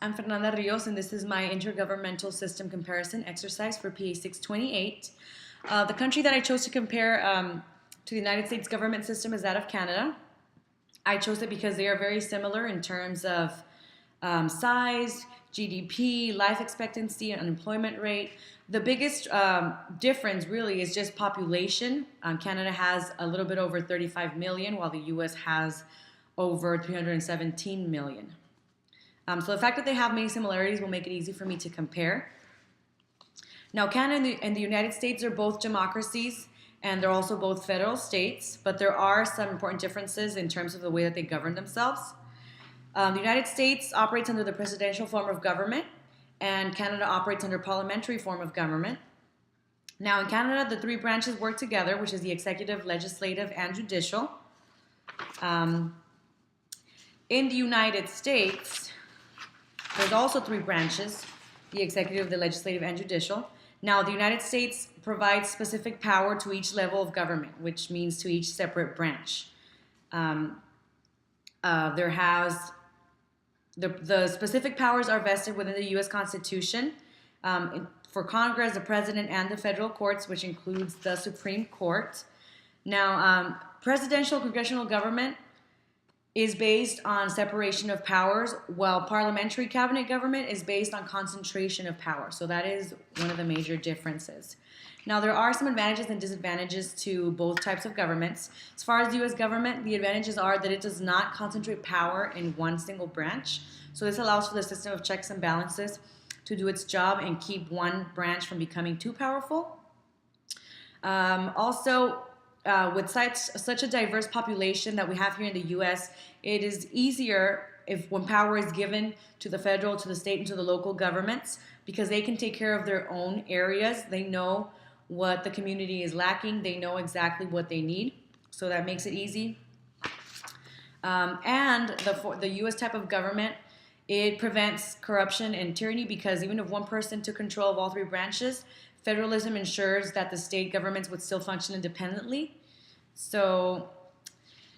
I'm Fernanda Rios, and this is my intergovernmental system comparison exercise for PA 628. The country that I chose to compare to the United States government system is that of Canada. I chose it because they are very similar in terms of size, GDP, life expectancy, and unemployment rate. The biggest difference really is just population. Canada has a little bit over 35 million, while the US has over 317 million. So the fact that they have many similarities will make it easy for me to compare. Now, Canada and the United States are both democracies, and they're also both federal states, but there are some important differences in terms of the way that they govern themselves. The United States operates under the presidential form of government, and Canada operates under parliamentary form of government. Now, in Canada, the three branches work together, which is the executive, legislative, and judicial. In the United States, there's also three branches, the executive, the legislative, and judicial. Now, the United States provides specific power to each level of government, which means to each separate branch. The specific powers are vested within the U.S. Constitution for Congress, the President, and the federal courts, which includes the Supreme Court. Now, presidential congressional government is based on separation of powers, while parliamentary cabinet government is based on concentration of power. So that is one of the major differences. Now, there are some advantages and disadvantages to both types of governments. As far as the U.S. government, the advantages are that it does not concentrate power in one single branch. So this allows for the system of checks and balances to do its job and keep one branch from becoming too powerful. With such a diverse population that we have here in the U.S., it is easier when power is given to the federal, to the state, and to the local governments, because they can take care of their own areas. They know what the community is lacking. They know exactly what they need, so that makes it easy. And the U.S. type of government, it prevents corruption and tyranny, because even if one person took control of all three branches, federalism ensures that the state governments would still function independently. So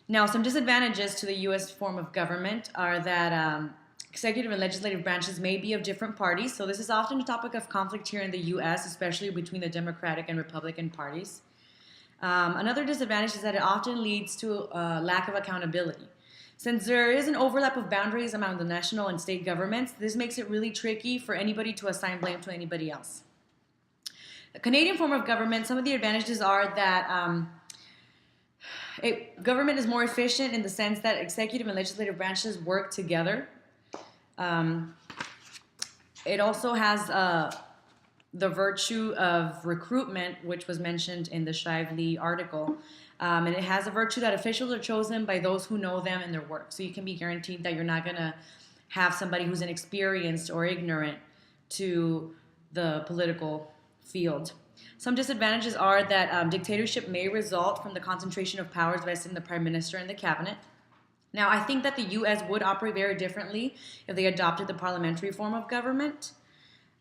now, some disadvantages to the U.S. form of government are that executive and legislative branches may be of different parties. So this is often a topic of conflict here in the U.S., especially between the Democratic and Republican parties. Another disadvantage is that it often leads to a lack of accountability. Since there is an overlap of boundaries among the national and state governments, this makes it really tricky for anybody to assign blame to anybody else. The Canadian form of government, some of the advantages are that government is more efficient in the sense that executive and legislative branches work together. It also has the virtue of recruitment, which was mentioned in the Shively article. And it has a virtue that officials are chosen by those who know them and their work. So you can be guaranteed that you're not going to have somebody who's inexperienced or ignorant to the political field. Some disadvantages are that dictatorship may result from the concentration of powers vested in the prime minister and the cabinet. Now, I think that the U.S. would operate very differently if they adopted the parliamentary form of government.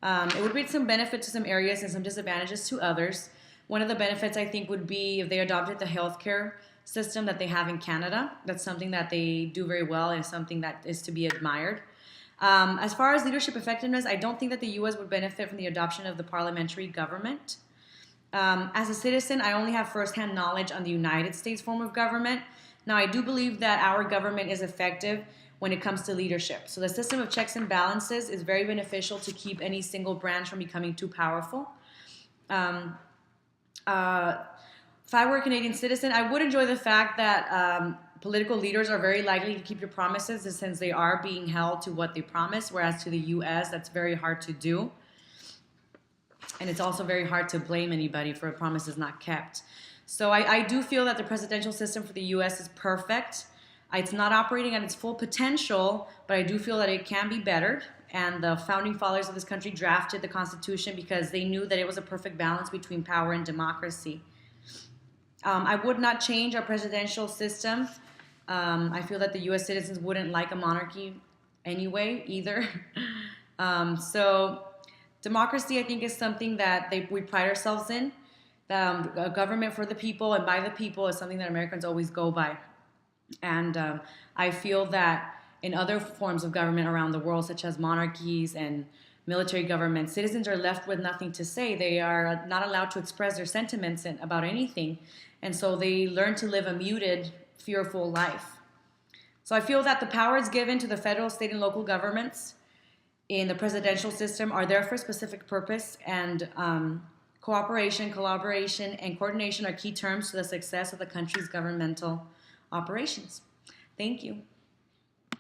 It would bring some benefit to some areas and some disadvantages to others. One of the benefits, I think, would be if they adopted the healthcare system that they have in Canada. That's something that they do very well and something that is to be admired. As far as leadership effectiveness, I don't think that the U.S. would benefit from the adoption of the parliamentary government. As a citizen, I only have firsthand knowledge on the United States form of government. Now, I do believe that our government is effective when it comes to leadership. So the system of checks and balances is very beneficial to keep any single branch from becoming too powerful. If I were a Canadian citizen, I would enjoy the fact that political leaders are very likely to keep your promises, since they are being held to what they promise, whereas to the U.S., that's very hard to do. And it's also very hard to blame anybody for a promise is not kept. So I do feel that the presidential system for the U.S. is perfect. It's not operating at its full potential, but I do feel that it can be bettered. And the founding fathers of this country drafted the Constitution because they knew that it was a perfect balance between power and democracy. I would not change our presidential system. I feel that the U.S. citizens wouldn't like a monarchy anyway, either. Democracy, I think, is something that we pride ourselves in. A government for the people and by the people is something that Americans always go by. And I feel that in other forms of government around the world, such as monarchies and military governments, citizens are left with nothing to say. They are not allowed to express their sentiments about anything. And so they learn to live a muted, fearful life. So I feel that the powers given to the federal, state, and local governments in the presidential system are there for a specific purpose, and cooperation, collaboration, and coordination are key terms to the success of the country's governmental operations. Thank you.